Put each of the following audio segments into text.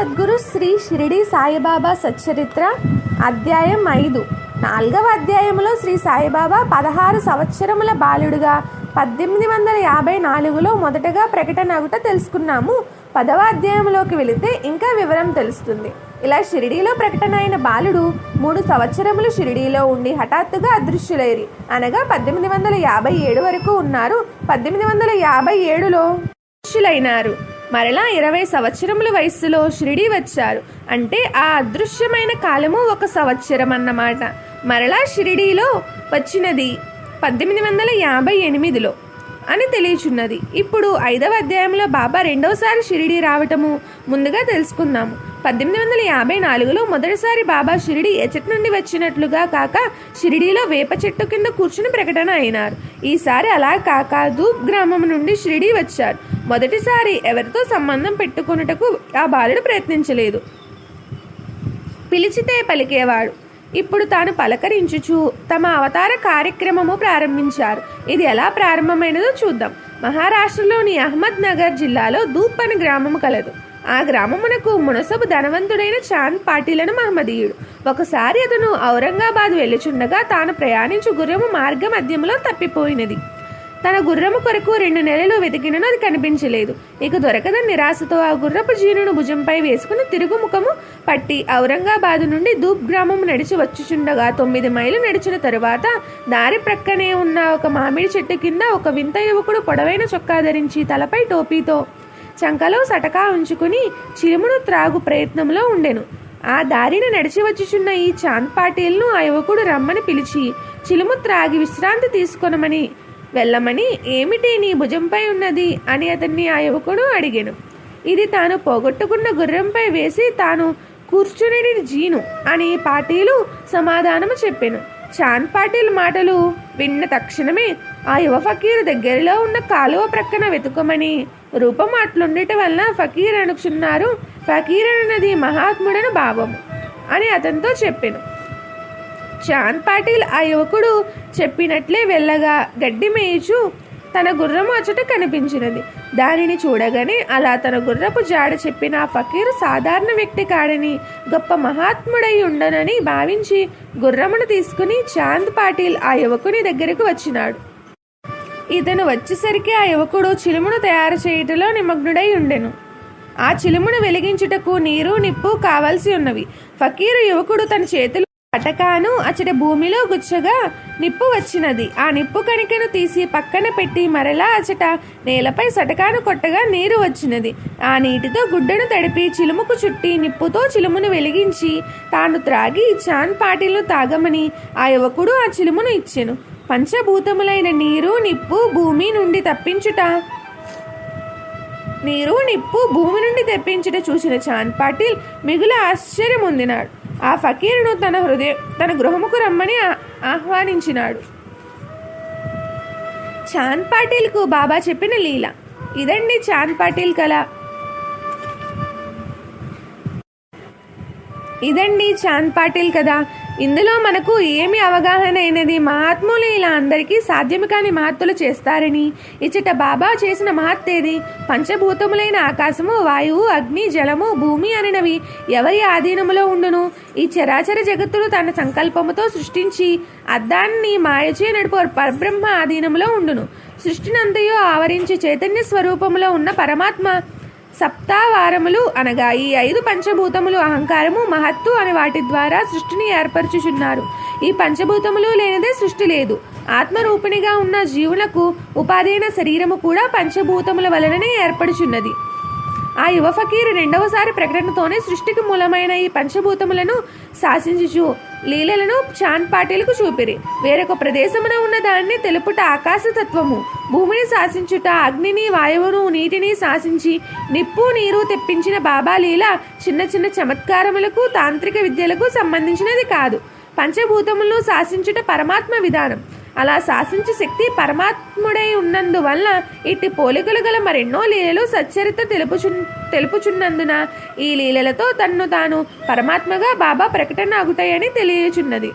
సద్గురు శ్రీ షిరిడి సాయిబాబా సచ్చరిత్ర అధ్యాయం 5. 4వ అధ్యాయంలో శ్రీ సాయిబాబా 16 సంవత్సరముల బాలుడుగా 1854లో మొదటగా ప్రకటన అగుట తెలుసుకున్నాము. 10వ అధ్యాయంలోకి వెళితే ఇంకా వివరం తెలుస్తుంది. ఇలా షిరిడీలో ప్రకటన అయిన బాలుడు 3 సంవత్సరములు షిరిడీలో ఉండి హఠాత్తుగా అదృశ్యులైరి, అనగా 1857 వరకు ఉన్నారు. 1857లో అదృశ్యులైనారు. మరలా 20 సంవత్సరముల వయస్సులో షిరిడీ వచ్చారు. అంటే ఆ అదృశ్యమైన కాలము 1 సంవత్సరం అన్నమాట. మరలా షిరిడీలో వచ్చినది 1858లో అని తెలియచున్నది. ఇప్పుడు 5వ అధ్యాయంలో బాబా రెండవసారి షిరిడీ రావటము ముందుగా తెలుసుకుందాము. 1854లో మొదటిసారి బాబా షిరిడీ ఎచట్ నుండి వచ్చినట్లుగా కాక షిరిడీలో వేప చెట్టు కింద కూర్చుని ప్రకటన అయినారు. ఈసారి అలా కాక ధూప్ గ్రామం నుండి షిరిడీ వచ్చారు. మొదటిసారి ఎవరితో సంబంధం పెట్టుకొనుటకు ఆ బాలుడు ప్రయత్నించలేదు, పిలిచితే పలికేవాడు. ఇప్పుడు తాను పలకరించుచు తమ అవతార కార్యక్రమము ప్రారంభించారు. ఇది ఎలా ప్రారంభమైనదో చూద్దాం. మహారాష్ట్రలోని అహ్మద్ నగర్ జిల్లాలో ధూప్ అని గ్రామము కలదు. ఆ గ్రామమునకు మునసబు ధనవంతుడైన చాంద్ పాటిలను మహమ్మదీయుడు. ఒకసారి అతను ఔరంగాబాద్ వెళ్ళుచుండగా తాను ప్రయాణించు గుర్రము మార్గ మధ్యంలో తప్పిపోయినది. తన గుర్రము కొరకు 2 నెలలు వెతికినను అది కనిపించలేదు. ఇక దొరకదని నిరాశతో ఆ గుర్రపు జీనును భుజంపై వేసుకుని తిరుగుముఖము పట్టి ఔరంగాబాదు నుండి ధూప్ గ్రామం నడిచి వచ్చుచుండగా 9 మైలు నడిచిన తరువాత దారి ప్రక్కనే ఉన్న ఒక మామిడి చెట్టు కింద ఒక వింత యువకుడు పొడవైన చొక్కా ధరించి తలపై టోపీతో చంకలో సటకా ఉంచుకుని చిలుమును త్రాగు ప్రయత్నంలో ఉండెను. ఆ దారిని నడిచి వచ్చుచున్న ఈ చాంద్ పాటిల్ను ఆ యువకుడు రమ్మని పిలిచి చిలుము త్రాగి విశ్రాంతి తీసుకొనమని వెళ్ళమని, ఏమిటి నీ భుజంపై ఉన్నది అని అతన్ని ఆ యువకుడు అడిగాను. ఇది తాను పోగొట్టుకున్న గుర్రంపై వేసి తాను కూర్చుని జీను అని పాటీలు సమాధానము చెప్పాను. చాంద్ పాటిల్ మాటలు విన్న తక్షణమే ఆ యువ ఫకీరు దగ్గరలో ఉన్న కాలువ ప్రక్కన వెతుకమని, రూపం అట్లుండటం వలన ఫకీర్ అనుకున్నారు, ఫకీర్ అన్నది మహాత్ముడను భావము అని అతనితో చెప్పాను. చాంద్ పాటిల్ ఆ యువకుడు చెప్పినట్లే వెళ్ళగా గడ్డి మేయిచు తన గుర్రము అచట కనిపించినది. దానిని చూడగానే అలా తన గుర్రపు జాడ చెప్పిన ఆ ఫకీరు సాధారణ వ్యక్తి కాడని, గొప్ప మహాత్ముడై ఉండనని భావించి గుర్రమును తీసుకుని చాంద్ పాటిల్ ఆ యువకుని దగ్గరకు వచ్చినాడు. ఇతను వచ్చేసరికి ఆ యువకుడు చిలుమును తయారు చేయుటలో నిమగ్నుడై ఉండెను. ఆ చిలుమును వెలిగించుటకు నీరు నిప్పు కావలసి ఉన్నవి. ఫకీరు యువకుడు తన చేతులు పటకాను అచట భూమిలో గుచ్చగా నిప్పు వచ్చినది. ఆ నిప్పు కణికను తీసి పక్కన పెట్టి మరలా అచట నేలపై సటకాను కొట్టగా నీరు వచ్చినది. ఆ నీటితో గుడ్డను తడిపి చిలుముకు చుట్టి నిప్పుతో చిలుమును వెలిగించి తాను త్రాగి చాంద్ పాటిల్ను తాగమని ఆ యువకుడు ఆ చిలుమును ఇచ్చెను. పంచభూతములైన నీరు నిప్పు భూమి నుండి తెప్పించుట చూసిన చాంద్ పాటిల్ మిగుల ఆశ్చర్యం పొందినాడు. ఆ ఫకీరును తన గృహముకు రమ్మని ఆహ్వానించినాడు. చాంద్ పాటిల్కు బాబా చెప్పిన లీల ఇదండి. చాంద్ పాటిల్ కళ ఇదండి చాంద్ పాటిల్ కదా. ఇందులో మనకు ఏమి అవగాహన అయినది? మహాత్ములు ఇలా అందరికీ సాధ్యము కాని మహత్తులు చేస్తారని. ఇచ్చట బాబా చేసిన మహత్తేది? పంచభూతములైన ఆకాశము, వాయువు, అగ్ని, జలము, భూమి అనినవి ఎవరి ఆధీనములో ఉండును? ఈ చరాచర జగత్తును తన సంకల్పముతో సృష్టించి అద్దాన్ని మాయచే నడుపు పరబ్రహ్మ ఆధీనములో ఉండును. సృష్టినంతయో ఆవరించి చైతన్య స్వరూపములో ఉన్న పరమాత్మ సప్తావారములు అనగా ఈ 5 పంచభూతములు అహంకారము, మహత్తు అని వాటి ద్వారా సృష్టిని ఏర్పరచుచున్నారు. ఈ పంచభూతములు లేనిదే సృష్టి లేదు. ఆత్మరూపిణిగా ఉన్న జీవులకు ఉపాధైన శరీరము కూడా పంచభూతముల వలననే ఏర్పడుచున్నది. ఆ యువ ఫకీరు రెండవసారి ప్రకటనతోనే సృష్టికి మూలమైన ఈ పంచభూతములను శాసించుచు లీలలను చాంద్ పాటిల్కు చూపిరి. వేరొక ప్రదేశమున ఉన్న దాన్ని తెలుపుట ఆకాశతత్వము, భూమిని శాసించుట అగ్నిని, వాయువును, నీటిని శాసించి నిప్పు నీరు తెప్పించిన బాబా లీల చిన్న చిన్న చమత్కారములకు, తాంత్రిక విద్యలకు సంబంధించినది కాదు. పంచభూతములను శాసించుట పరమాత్మ విధానం. అలా శాసించే శక్తి పరమాత్ముడై ఉన్నందువల్ల ఇట్టి పోలికలు గల మరెన్నో లీలలు సచ్చరిత్ర తెలుపుచున్నందున ఈ లీలలతో తన్ను తాను పరమాత్మగా బాబా ప్రకటన అగుతాయని తెలియచున్నది.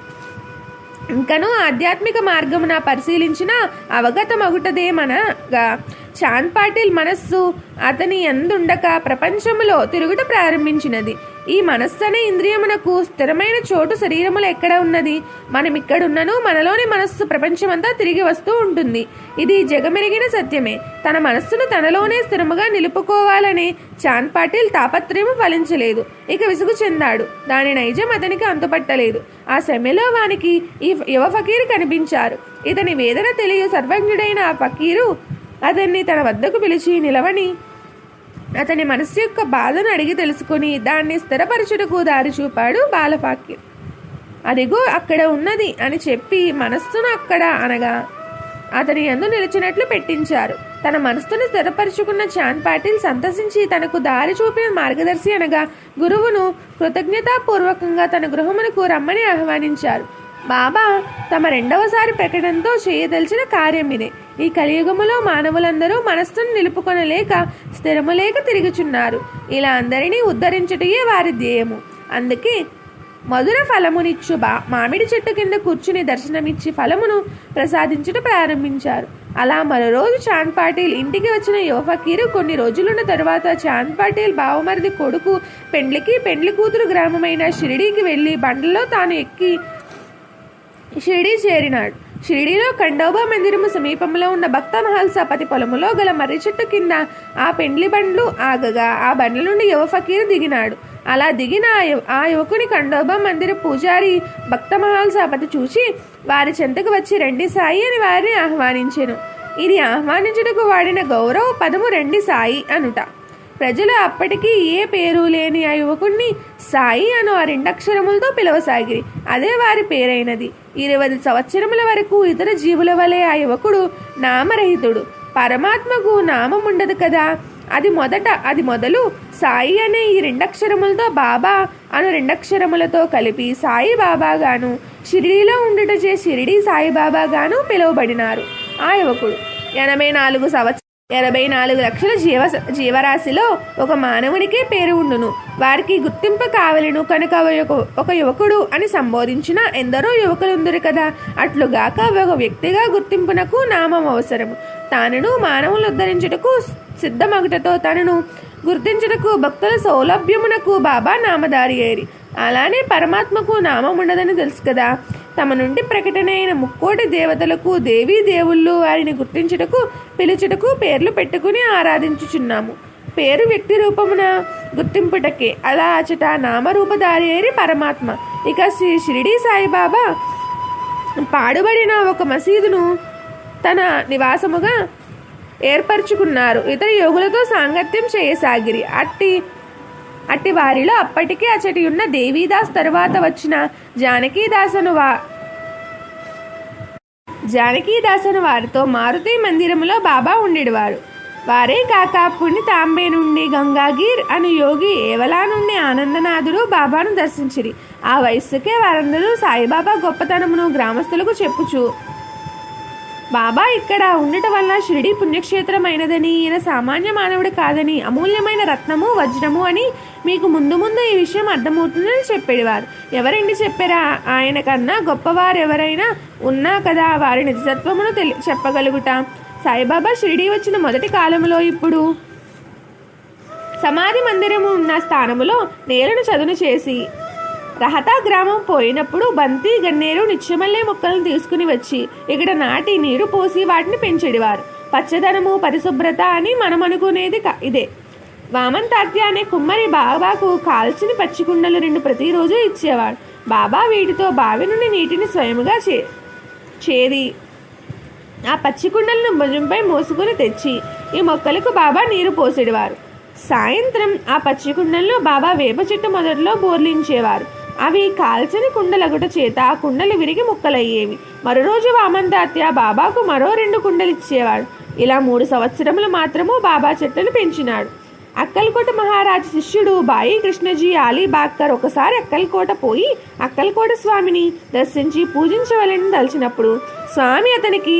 ఇంకను ఆధ్యాత్మిక మార్గమున పరిశీలించిన అవగతమగుటదేమనగా చాంద్ పాటిల్ మనస్సు అతని యందుండక ప్రపంచములో తిరుగుట ప్రారంభించినది. ఈ మనస్సు అనే ఇంద్రియమునకు స్థిరమైన చోటు శరీరములో ఎక్కడ ఉన్నది? మనం ఇక్కడున్నను మనలోని మనస్సు ప్రపంచమంతా తిరిగి వస్తూ ఉంటుంది. ఇది జగమెరిగిన సత్యమే. తన మనస్సును తనలోనే స్థిరముగా నిలుపుకోవాలనే చాంద్ పాటిల్ తాపత్రయము ఫలించలేదు. ఇక విసుగు చెందాడు. దాని నైజం అతనికి అంతుపట్టలేదు. ఆ సమయంలో వానికి ఈ యువ ఫకీరు కనిపించారు. ఇతని వేదన తెలియ సర్వజ్ఞుడైన ఆ ఫకీరు అతన్ని తన వద్దకు పిలిచి నిలవని అతని మనస్సు యొక్క బాధను అడిగి తెలుసుకుని దాన్ని స్థిరపరచుటకు దారి చూపాడు బాలఫకీర్. అదిగో అక్కడ ఉన్నది అని చెప్పి మనస్సును అక్కడ అనగా అతని యందు నిలిచినట్లు పెట్టించారు. తన మనస్సును స్థిరపరుచుకున్న చాంద్ పాటిల్ సంతసించి తనకు దారి చూపిన మార్గదర్శి అనగా గురువును కృతజ్ఞతాపూర్వకంగా తన గృహమునకు రమ్మని ఆహ్వానించారు. బాబా తమ రెండవసారి ప్రకటనతో చేయదలిచిన కార్యం ఇదే. ఈ కలియుగములో మానవులందరూ మనస్సును నిలుపుకొనలేక స్థిరములేక తిరుగుచున్నారు. ఇలా అందరినీ ఉద్ధరించుటయే వారి ధ్యేయము. అందుకే మధుర ఫలమునిచ్చు మామిడి చెట్టు కింద కూర్చుని దర్శనమిచ్చి ఫలమును ప్రసాదించుట ప్రారంభించారు. అలా మరో రోజు చాంద్ పాటిల్ ఇంటికి వచ్చిన యువ ఫకీరు కొన్ని రోజులున్న తరువాత చాంద్ పాటిల్ బావమరిది కొడుకు పెండ్లి కూతురు గ్రామమైన షిరిడీకి వెళ్లి బండ్లలో తాను ఎక్కి షిరిడీ చేరినాడు. షిరిడీలో ఖండోబా మందిరము సమీపంలో ఉన్న భక్త మహల్ సపతి పొలములో గల మర్రి చెట్టు కింద ఆ పెండ్లి బండ్లు ఆగగా ఆ బండ్ల నుండి యువ ఫకీరు దిగినాడు. అలా దిగిన ఆ యువకుని ఖండోబా మందిర పూజారి భక్త మహల్ సపతి చూసి వారి చెంతకు వచ్చి రెండి సాయి అని వారిని ఆహ్వానించెను. ఇది ఆహ్వానించుటకు వాడిన గౌరవ పదము రెండి సాయి అనుట. ప్రజలు అప్పటికీ ఏ పేరు లేని ఆ యువకుణ్ణి సాయి అను ఆ రెండక్షరములతో పిలవసాగిరి. అదే వారి పేరైనది. 20 సంవత్సరముల వరకు ఇతర జీవుల వలె ఆ యువకుడు నామరహితుడు. పరమాత్మకు నామం ఉండదు కదా. అది మొదలు సాయి అనే ఈ రెండక్షరములతో బాబా అను రెండక్షరములతో కలిపి సాయి బాబా గాను షిరిడీలో ఉండుటచే షిరిడీ సాయిబాబా గాను పిలువబడినారు. ఆ యువకుడు 84 లక్షల జీవరాశిలో ఒక మానవునికే పేరు ఉండును. వారికి గుర్తింపు కావలను కనుక ఒక యువకుడు అని సంబోధించిన ఎందరో యువకులుందరు కదా. అట్లుగాక ఒక వ్యక్తిగా గుర్తింపునకు నామం అవసరము. తానును మానవులు ఉద్ధరించుటకు సిద్ధమగుటతో తనను గుర్తించుటకు భక్తుల సౌలభ్యమునకు బాబా నామధారి అయ్యి. అలానే పరమాత్మకు నామం ఉండదని తెలుసు కదా. తమ నుండి ప్రకటనైన ముక్కోటి దేవతలకు దేవీ దేవుళ్ళు వారిని గుర్తించుటకు పిలుచుటకు పేర్లు పెట్టుకుని ఆరాధించుచున్నాము. పేరు వ్యక్తి రూపమున గుర్తింపుటకే. అలా అచట నామరూపధారి అయిన పరమాత్మ. ఇక శ్రీ షిరిడీ సాయిబాబా పాడుబడిన ఒక మసీదును తన నివాసముగా ఏర్పరచుకున్నారు. ఇతర యోగులతో సాంగత్యం చేయసాగిరి. అట్టి వారిలో అప్పటికే అచటి ఉన్న దేవీదాస్ తరువాత వచ్చిన జానకీదాసను వారితో మారుతి మందిరములో బాబా ఉండేవారు. వారే కాక పుణ్య తాంబే నుండి గంగాగీర్ అను యోగి ఏవలా నుండి ఆనందనాథుడు బాబాను దర్శించిరి. ఆ వయస్సుకే వారందరూ సాయిబాబా గొప్పతనమును గ్రామస్తులకు చెప్పుచు బాబా ఇక్కడ ఉండటం వల్ల షిరిడీ పుణ్యక్షేత్రమైనదని, ఈయన సామాన్య మానవుడు కాదని, అమూల్యమైన రత్నము వజ్రము అని మీకు ముందు ఈ విషయం అర్థమవుతుందని చెప్పేవారు. ఎవరండి చెప్పారా? ఆయన కన్నా గొప్పవారు ఎవరైనా ఉన్నా కదా వారి నిజత్వమును చెప్పగలుగుట. సాయిబాబా షిరిడీ వచ్చిన మొదటి కాలంలో ఇప్పుడు సమాధి మందిరము ఉన్న స్థానములో నేలను చదును చేసి రహతా గ్రామం పోయినప్పుడు బంతి గన్నేరు నిత్యమల్లె మొక్కలను తీసుకుని వచ్చి ఇక్కడ నాటి నీరు పోసి వాటిని పెంచెడివారు. పచ్చదనము పరిశుభ్రత అని మనం అనుకునేది ఇదే. వామన్ తాత్య అనే కుమ్మరి బాబాకు కాల్చిన పచ్చికుండలు 2 ప్రతిరోజు ఇచ్చేవాడు. బాబా వీటితో బావి నుండి నీటిని స్వయముగా చేరి ఆ పచ్చికుండలను భుజంపై మోసుకుని తెచ్చి ఈ మొక్కలకు బాబా నీరు పోసేవారు. సాయంత్రం ఆ పచ్చికుండలను బాబా వేప చెట్టు మొదట్లో బోర్లించేవారు. అవి కాల్చని కుండలగుట చేత ఆ కుండలు విరిగి ముక్కలయ్యేవి. మరో రోజు వామన్ తాత్య బాబాకు మరో 2 కుండలు ఇచ్చేవాడు. ఇలా 3 సంవత్సరములు మాత్రము బాబా చెట్లను పెంచినాడు. అక్కల్కోట మహారాజు శిష్యుడు బాయి కృష్ణజీ అలీబాక్కర్ ఒకసారి అక్కల్కోట పోయి అక్కల్కోట స్వామిని దర్శించి పూజించవలని తలిచినప్పుడు స్వామి అతనికి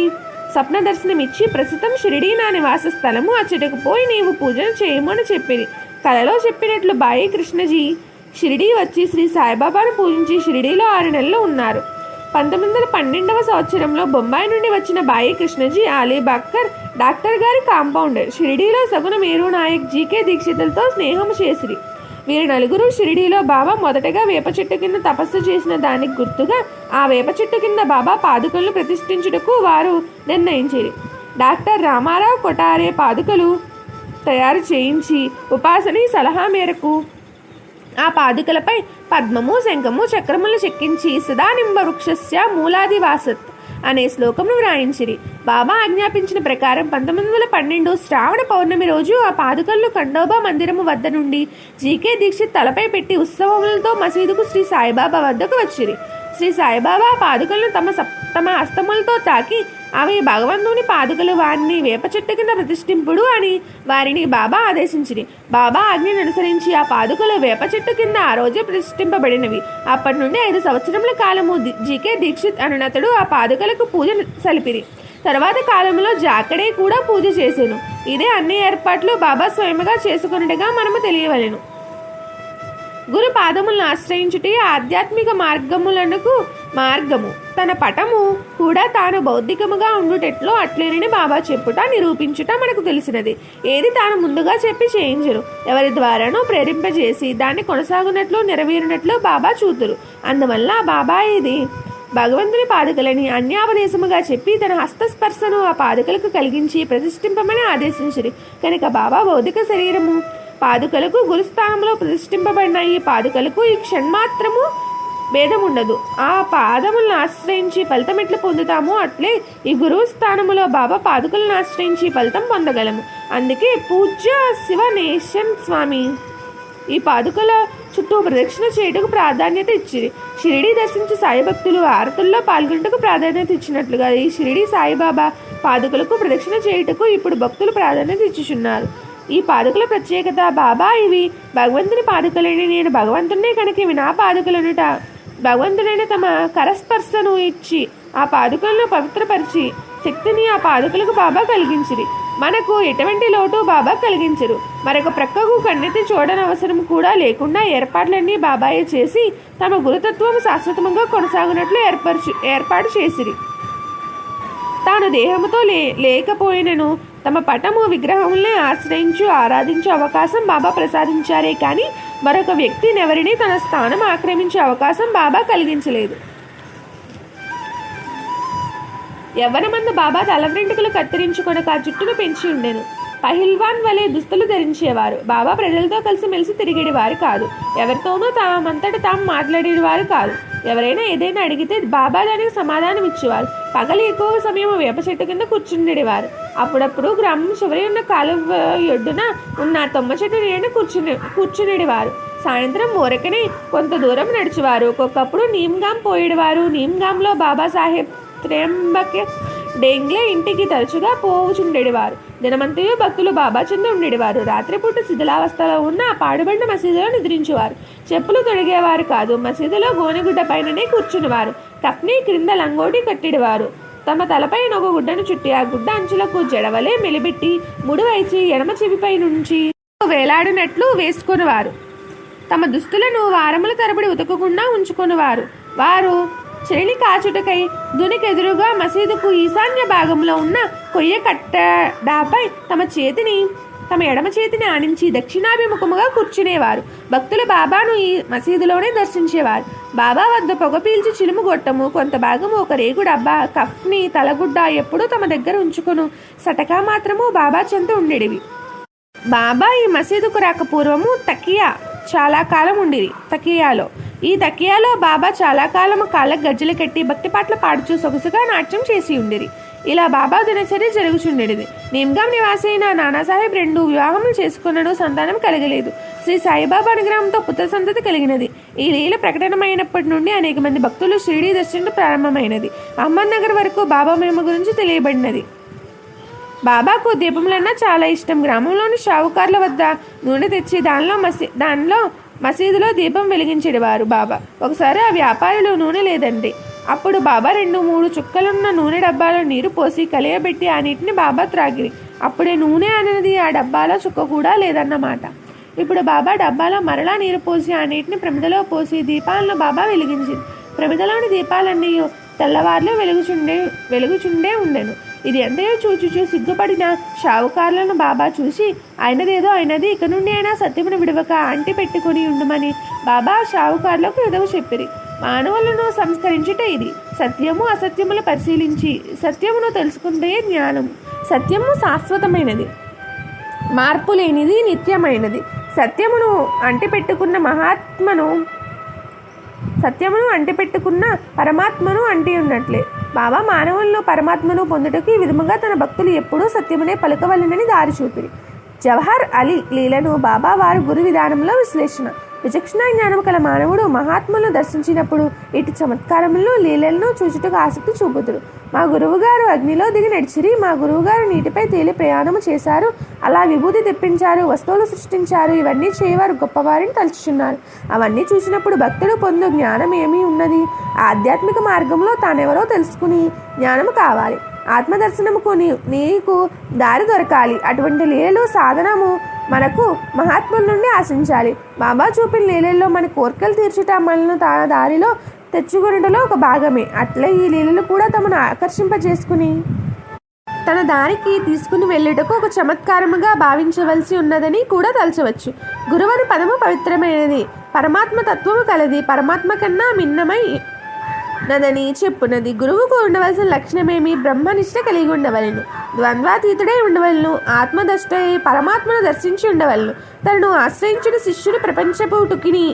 స్వప్న దర్శనమిచ్చి ప్రస్తుతం షిరిడీ నా నివాస స్థలము, అచ్చటకు పోయి నీవు పూజను చేయమని చెప్పింది. కలలో చెప్పినట్లు బాయి కృష్ణజీ షిరిడీ వచ్చి శ్రీ సాయిబాబాను పూజించి షిరిడీలో 6 నెలలు ఉన్నారు. 1912వ సంవత్సరంలో బొంబాయి నుండి వచ్చిన బాయి కృష్ణజీ అలీబాక్కర్ డాక్టర్ గారి కాంపౌండర్ షిరిడీలో సగుణ మేరు నాయక్ జీకే దీక్షితులతో స్నేహం చేసిరి. వీరు నలుగురు షిరిడీలో బాబా మొదటగా వేప చెట్టు కింద తపస్సు చేసిన దానికి గుర్తుగా ఆ వేప చెట్టు కింద బాబా పాదుకలను ప్రతిష్ఠించుటకు వారు నిర్ణయించిరి. డాక్టర్ రామారావు కొటారే పాదుకలు తయారు చేయించి ఉపాసని సలహా మేరకు ఆ పాదుకలపై పద్మము, శంఖము, చక్రములు చెక్కించి సదానింబ వృక్షస్య మూలాదివాసత్ అనే శ్లోకమును వ్రాయించిరి. బాబా ఆజ్ఞాపించిన ప్రకారం 1912 శ్రావణ పౌర్ణమి రోజు ఆ పాదుకలను ఖండోబా మందిరము వద్ద నుండి జీకే దీక్షిత్ తలపై పెట్టి ఉత్సవములతో మసీదుకు శ్రీ సాయిబాబా వద్దకు వచ్చిరి. శ్రీ సాయిబాబా పాదుకలను తమ హస్తములతో తాకి అవి భగవంతుని పాదుకలు, వారిని వేప చెట్టు కింద ప్రతిష్ఠింపుడు అని వారిని బాబా ఆదేశించిరి. బాబా ఆజ్ఞను అనుసరించి ఆ పాదుకలు వేప చెట్టు కింద ఆ రోజే ప్రతిష్ఠింపబడినవి. అప్పటి నుండి 5 సంవత్సరముల కాలము జీకే దీక్షిత్ అనునతడు ఆ పాదుకలకు పూజ సలిపిరి. తర్వాత కాలంలో జాకడే కూడా పూజ చేసెను. ఇదే అన్ని ఏర్పాట్లు బాబా స్వయముగా చేసుకున్నట్టుగా మనము తెలియవలెను. గురు పాదములను ఆశ్రయించుటే ఆధ్యాత్మిక మార్గము. తన పటము కూడా తాను బౌద్ధికముగా ఉండుటెట్లో అట్లేనని బాబా చెప్పుట, నిరూపించుట మనకు తెలిసినది. ఏది తాను ముందుగా చెప్పి చేయించరు. ఎవరి ద్వారానూ ప్రేరింపజేసి దాన్ని కొనసాగునట్లు, నెరవేరినట్లు బాబా చూతురు. అందువల్ల బాబా ఇది భగవంతుని పాదుకలని అన్యాపదేశముగా చెప్పి తన హస్తస్పర్శను ఆ పాదుకలకు కలిగించి ప్రతిష్ఠింపమని ఆదేశించిరి. కనుక బాబా భౌతిక శరీరము పాదుకలకు గురుస్థానంలో ప్రతిష్ఠింపబడిన ఈ పాదుకలకు ఈ క్షణమాత్రము భేదముండదు. ఆ పాదములను ఆశ్రయించి ఫలితం ఎట్లు పొందుతామో అట్లే ఈ గురువు స్థానములో బాబా పాదుకలను ఆశ్రయించి ఫలితం పొందగలము. అందుకే పూజ్య శివనేశన్ స్వామి ఈ పాదుకల చుట్టూ ప్రదక్షిణ చేయుటకు ప్రాధాన్యత ఇచ్చిరి. షిరిడి దర్శించి సాయి భక్తులు ఆరతుల్లో పాల్గొనటకు ప్రాధాన్యత ఇచ్చినట్లుగా ఈ షిరిడి సాయిబాబా పాదుకలకు ప్రదక్షిణ చేయుటకు ఇప్పుడు భక్తులు ప్రాధాన్యత ఇచ్చుచున్నారు. ఈ పాదుకల ప్రత్యేకత, బాబా ఇవి భగవంతుని పాదుకలని, నేను భగవంతునే కనుక ఇవి నా పాదుకలనుట. భగవంతుడైన తమ కరస్పర్శను ఇచ్చి ఆ పాదుకలను పవిత్రపరిచి శక్తిని ఆ పాదుకలకు బాబా కలిగించిరి. మనకు ఎటువంటి లోటు బాబా కలిగించరు. మరొక ప్రక్కకు కన్నెత్తి చూడనవసరం కూడా లేకుండా ఏర్పాట్లన్నీ బాబాయే చేసి తమ గురుతత్వం శాశ్వతంగా కొనసాగునట్లు ఏర్పాటు చేసిరి. తాను దేహముతో లేకపోయినను తమ పటము, విగ్రహములనే ఆరాధించే అవకాశం బాబా ప్రసాదించారే కానీ మరొక వ్యక్తినెవరిని తన స్థానం ఆక్రమించే అవకాశం బాబా కలిగించలేదు. యవ్వనమందు బాబా తల వెంట్రుకలు కత్తిరించుకొనక జుట్టును పెంచి ఉండెను. పహిల్వాన్ వలె దుస్తులు ధరించేవారు. బాబా ప్రజలతో కలిసి మెలిసి తిరిగేవారు కాదు. ఎవరితోనూ తామంతట తాము మాట్లాడేవారు కాదు. ఎవరైనా ఏదైనా అడిగితే బాబా దానికి సమాధానం ఇచ్చేవారు. పగలు ఎక్కువ సమయం వేప చెట్టు కింద కూర్చుండేవారు. అప్పుడప్పుడు గ్రామం చివరి ఉన్న కాలువ ఒడ్డున ఉన్న తొమ్మ చెట్టు నీడన కూర్చునేవారు. సాయంత్రం ఊరకనే కొంత దూరం నడిచేవారు. ఒక్కొక్కప్పుడు నీమ్గాం పోయేవారు. నీమ్గాంలో బాబాసాహెబ్ త్ర్యంబక డేంగ్లే ఇంటికి తరచుగా పోవుచుండేవారు. దినమంతయు భక్తులు బాబా చెంద ఉండేవారు. రాత్రిపూట శిథిలావస్థలో ఉన్న ఆ పాడుబడిన మసీదులో నిద్రించేవారు. చెప్పులు తొడిగేవారు కాదు. మసీదులో గోనెగుడ్డ పైననే కూర్చునేవారు. కఫ్ని క్రింద లంగోటి కట్టిడేవారు. తమ తలపై ఒక గుడ్డను చుట్టి ఆ గుడ్డ అంచులకు జడవలే మెలిబెట్టి ముడివైచి ఎడమ చెవిపై నుంచి వేలాడినట్లు వేసుకునేవారు. తమ దుస్తులను వారముల తరబడి ఉతకకుండా ఉంచుకునేవారు. వారు చలి కాచుటకై దునికెదురుగా మసీదుకు ఈశాన్య భాగంలో ఉన్న కొయ్య కట్టడాపై తమ ఎడమ చేతిని ఆనించి దక్షిణాభిముఖముగా కూర్చునేవారు. భక్తులు బాబాను ఈ మసీదులోనే దర్శించేవారు. బాబా వద్ద పొగ పీల్చి చిలుము గొట్టము, కొంత భాగము ఒక రేగు డబ్బా, కఫ్ని, తలగుడ్డ ఎప్పుడూ తమ దగ్గర ఉంచుకొను సటకా మాత్రము బాబా చెంత ఉండేటివి. బాబా ఈ మసీదుకు రాక పూర్వము తకియా చాలా కాలం ఉండేది. ఈ తకియాలో బాబా చాలా కాలం కాళ్ళకు గజ్జలు కట్టి భక్తి పాటలు పాడుచూ సొగసుగా నాట్యం చేసి ఉండేది. ఇలా బాబా దినచర్య జరుగుచుండేది. నీమ్గాం నివాసి అయిన నానాసాహెబ్ 2 వివాహములు చేసుకున్నను, సంతానం కలగలేదు. శ్రీ సాయిబాబా అనుగ్రహంతో పుత్ర సంతతి కలిగినది. ఈ లీల ప్రకటనమైనప్పటి నుండి అనేక మంది భక్తులు షిరిడీ దర్శనం ప్రారంభమైనది. అహ్మద్నగర్ వరకు బాబా మహిమ గురించి తెలియబడినది. బాబాకు దీపములన్నా చాలా ఇష్టం. గ్రామంలోని షావుకార్ల వద్ద నూనె తెచ్చి దానిలో మసీదులో దీపం వెలిగించేవారు బాబా. ఒకసారి ఆ వ్యాపారులు నూనె లేదండి. అప్పుడు బాబా 2-3 చుక్కలున్న నూనె డబ్బాలో నీరు పోసి కలియబెట్టి ఆ నీటిని బాబా త్రాగిరి. అప్పుడే నూనె అనేది ఆ డబ్బాలో చుక్క కూడా లేదన్నమాట. ఇప్పుడు బాబా డబ్బాలో మరలా నీరు పోసి ఆ నీటిని ప్రమిదలో పోసి దీపాలను బాబా వెలిగించింది. ప్రమిదలోని దీపాలన్నీ తెల్లవారులో వెలుగుచుండే ఉండెను. ఇది ఎంతయో చూచుచూ సిగ్గుపడిన షావుకారులను బాబా చూసి అయినదేదో అయినది, ఇక నుండి అయినా సత్యమును విడవక అంటి పెట్టుకుని ఉండుమని బాబా షావుకారులకు ఎదవు చెప్పిరి. మానవులను సంస్కరించుట ఇది. సత్యము అసత్యములు పరిశీలించి సత్యమును తెలుసుకుంటే జ్ఞానం. సత్యము శాశ్వతమైనది, మార్పు లేనిది, నిత్యమైనది. సత్యమును అంటిపెట్టుకున్న పరమాత్మను అంటి ఉన్నట్లే. బాబా మానవులను పరమాత్మను పొందుటకు ఈ విధముగా తన భక్తులు ఎప్పుడూ సత్యమునే పలుకవలెనని దారి చూపిరి. జవహర్ అలీ లీలను బాబా వారు గురు విధానంలో విశ్లేషణ. విచక్షణ జ్ఞానం కల మానవుడు మహాత్ములను దర్శించినప్పుడు ఇటు చమత్కారములను లీలలను చూచుటకు ఆసక్తి చూపుతురు. మా గురువుగారు అగ్నిలో దిగి నడిచిరి, మా గురువుగారు నీటిపై తేలి ప్రయాణము చేశారు, అలా విభూతి తెప్పించారు, వస్తువులు సృష్టించారు, ఇవన్నీ చేయవారు గొప్పవారిని తలుచుచున్నారు. అవన్నీ చూసినప్పుడు భక్తుడు పొందు జ్ఞానం ఏమీ ఉన్నది? ఆధ్యాత్మిక మార్గంలో తానెవరో తెలుసుకుని జ్ఞానము కావాలి. ఆత్మదర్శనముకు నీకు దారి దొరకాలి. అటువంటి లీలలు సాధనము మనకు మహాత్ముల నుండి ఆశించాలి. బాబా చూపిన లీలల్లో మన కోరికలు తీర్చుట మనను తన దారిలో తెచ్చుకున్నటలో ఒక భాగమే. అట్లే ఈ లీలలు కూడా తమను ఆకర్షింపజేసుకుని తన దారికి తీసుకుని వెళ్ళుటకు ఒక చమత్కారముగా భావించవలసి ఉన్నదని కూడా తలచవచ్చు. గురువని పదము పవిత్రమైనది, పరమాత్మ తత్వము కలది, పరమాత్మ కన్నా భిన్నమై నదని చెప్పున్నది. గురువుకు ఉండవలసిన లక్షణమేమి? బ్రహ్మనిష్ట కలిగి ఉండవలను, ద్వంద్వాతీతుడై ఉండవలను, ఆత్మదష్టై పరమాత్మను దర్శించి ఉండవలను, తనను ఆశ్రయించిన శిష్యుని ప్రపంచపు టుకిని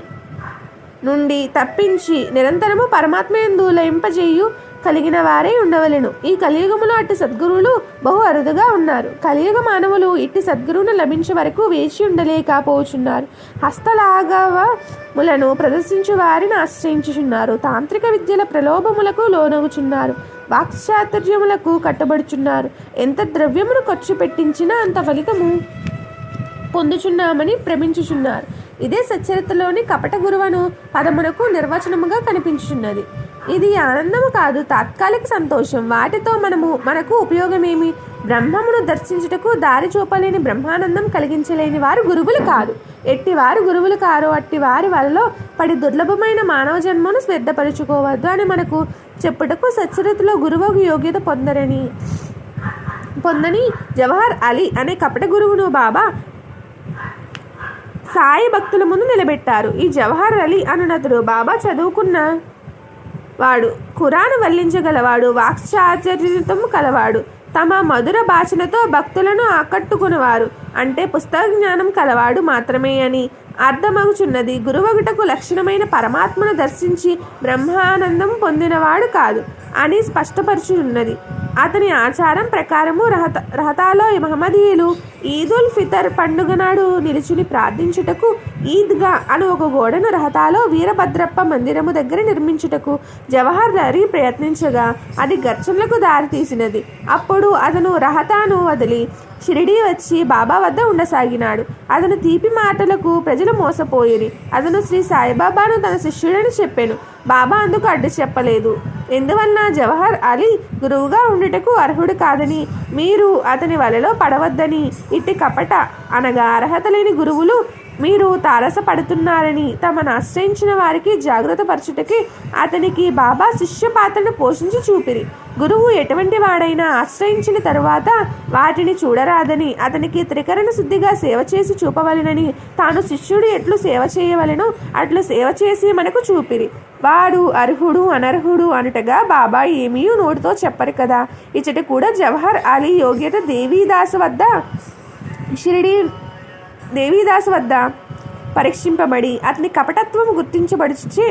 నుండి తప్పించి నిరంతరము పరమాత్మయందు లయింపజేయు కలిగిన వారే ఉండవలెను. ఈ కలియుగములో అట్టి సద్గురువులు బహు అరుదుగా ఉన్నారు. కలియుగ మానవులు ఇట్టి సద్గురువును లభించే వరకు వేచి ఉండలేకపోచున్నారు. హస్తలాఘవములను ప్రదర్శించు వారిని ఆశ్రయించుచున్నారు. తాంత్రిక విద్యల ప్రలోభములకు లోనగుచున్నారు. వాక్చాతుర్యములకు కట్టుబడుచున్నారు. ఎంత ద్రవ్యమును ఖర్చు పెట్టించినా అంత ఫలితము పొందుచున్నామని భ్రమించుచున్నారు. ఇదే సచ్చరిత్రలోని కపట గురువను పదమునకు నిర్వచనముగా కనిపించుచున్నది. ఇది ఆనందము కాదు, తాత్కాలిక సంతోషం. వాటితో మనకు ఉపయోగమేమి? బ్రహ్మమును దర్శించుటకు దారి చూపలేని, బ్రహ్మానందం కలిగించలేని వారు గురువులు కాదు. ఎట్టి వారు గురువులు కారో అట్టి వారి వలలో పడి దుర్లభమైన మానవ జన్మను శ్రద్ధపరుచుకోవద్దు అని మనకు చెప్పుటకు సచ్చరిత్రలో గురువుకు యోగ్యత పొందని జవహర్ అలీ అనే కపట గురువును బాబా సాయి భక్తుల ముందు నిలబెట్టారు. ఈ జవహర్ అలీ అనునతుడు బాబా చదువుకున్న వాడు, ఖురాను వల్లించగలవాడు, వాక్చాతుర్యము కలవాడు, తమ మధుర భాషలతో భక్తులను ఆకట్టుకునేవారు, అంటే పుస్తక జ్ఞానం కలవాడు మాత్రమే అని అర్థమగుచున్నది. గురువగుటకు లక్షణమైన పరమాత్మను దర్శించి బ్రహ్మానందం పొందినవాడు కాదు అని స్పష్టపరచున్నది. అతని ఆచారం ప్రకారము రహతాలో మహమ్మదీయులు ఈదుల్ ఫితర్ పండుగ నాడు నిలుచుని ప్రార్థించుటకు ఈద్గా అను ఒక గోడను రహతాలో వీరభద్రప్ప మందిరము దగ్గర నిర్మించుటకు జవహర్ అలీ ప్రయత్నించగా అది ఘర్షణలకు దారి తీసినది. అప్పుడు అతను రహతాను వదిలి షిరిడీ వచ్చి బాబా వద్ద ఉండసాగినాడు. అతను తీపి మాటలకు ప్రజలు మోసపోయిరి. అతను శ్రీ సాయిబాబాను తన శిష్యుడని చెప్పాను. బాబా అందుకు అడ్డు చెప్పలేదు. ఎందువలన జవహర్ అలీ గురువుగా ఉండుటకు అర్హుడు కాదని, మీరు అతని వలలో పడవద్దని, ఇట్టి కపట అనగా అర్హత లేని గురువులు మీరు తారసపడుతున్నారని తమను ఆశ్రయించిన వారికి జాగ్రత్త పరచుటకి అతనికి బాబా శిష్య పాత్రను పోషించి చూపిరి. గురువు ఎటువంటి వాడైనా ఆశ్రయించిన తరువాత వాటిని చూడరాదని, అతనికి త్రికరణ శుద్ధిగా సేవ చేసి చూపవలెనని, తాను శిష్యుడు ఎట్లు సేవ చేయవలెనో అట్లు సేవ చేసి మనకు చూపిరి. వాడు అర్హుడు అనర్హుడు అనుటగా బాబా ఏమీ నోటితో చెప్పరు కదా. ఇచ్చట కూడా జవహర్ అలీ యోగ్యత దేవీదాసు వద్ద పరీక్షింపబడి అతని కపటత్వం గుర్తించబడిచే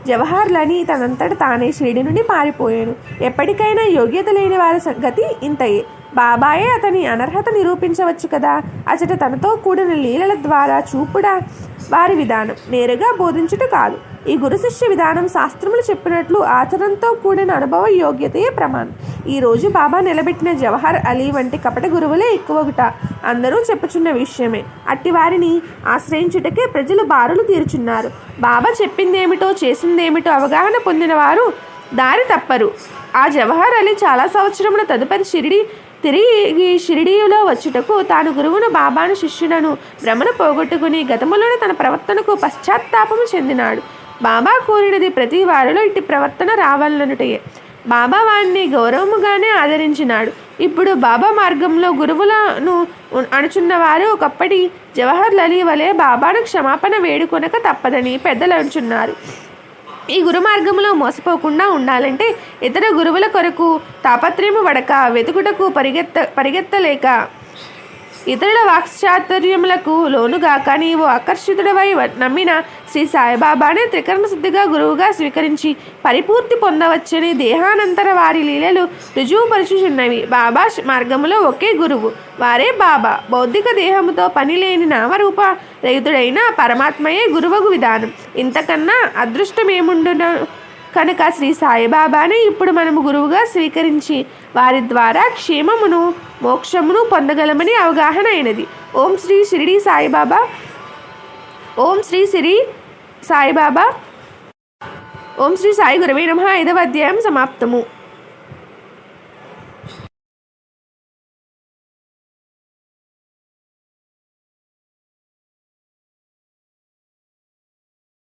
జవహర్లని తనంతట తానే షిరిడి నుండి పారిపోయాను. ఎప్పటికైనా యోగ్యత లేని వారి గతి ఇంతయే. బాబాయే అతని అనర్హత నిరూపించవచ్చు కదా. అచట తనతో కూడిన లీలల ద్వారా చూపుడ వారి విధానం, నేరుగా బోధించుట కాదు. ఈ గురు శిష్య విధానం శాస్త్రములు చెప్పినట్లు ఆచరణతో కూడిన అనుభవ యోగ్యతయే ప్రమాణం. ఈరోజు బాబా నిలబెట్టిన జవహర్ అలీ వంటి కపట గురువులే ఎక్కువగుట అందరూ చెప్పుచున్న విషయమే. అట్టి వారిని ఆశ్రయించుటకే ప్రజలు బారులు తీరుచున్నారు. బాబా చెప్పిందేమిటో చేసిందేమిటో అవగాహన పొందిన వారు దారి తప్పరు. ఆ జవహర్ అలీ చాలా సంవత్సరముల తదుపరి తిరిగి షిరిడీలో వచ్చుటకు తాను గురువును బాబాను శిష్యుడను భ్రమను పోగొట్టుకుని గతములోని తన ప్రవర్తనకు పశ్చాత్తాపము చెందినాడు. బాబా కోరినది ప్రతి వారిలో ఇట్టి ప్రవర్తన రావాలనుటయే. బాబా వారిని గౌరవముగానే ఆదరించినాడు. ఇప్పుడు బాబా మార్గంలో గురువులను అణుచున్న వారు ఒకప్పటి జవహర్ అలీ వలె బాబాను క్షమాపణ వేడుకొనక తప్పదని పెద్దలు అంటున్నారు. ఈ గురు మార్గంలో మోసపోకుండా ఉండాలంటే ఇతర గురువుల కొరకు తాపత్రయము పడక వెతుకుటకు పరిగెత్తలేక ఇతరుల వాక్చాతుర్యములకు లోనుగాక నీవు ఆకర్షితుడవై నమ్మిన శ్రీ సాయిబాబానే త్రికరణ శుద్ధిగా గురువుగా స్వీకరించి పరిపూర్తి పొందవచ్చని దేహానంతర వారి లీలలు రుజువుపరుచుచున్నవి. బాబా మార్గములో ఒకే గురువు, వారే బాబా. భౌతిక దేహముతో పని లేని నామరూప రహితుడైన పరమాత్మయే గురువగు విధానం. ఇంతకన్నా అదృష్టమేముండును కనుక శ్రీ సాయిబాబానే ఇప్పుడు మనము గురువుగా స్వీకరించి వారి ద్వారా క్షేమమును మోక్షమును పొందగలమని అవగాహన అయినది. ఓం శ్రీ షిరిడి సాయిబాబా. ఓం శ్రీ శ్రీ సాయిబాబా. ఓం శ్రీ సాయి గురవే నమః. 5వ అధ్యాయం సమాప్తము.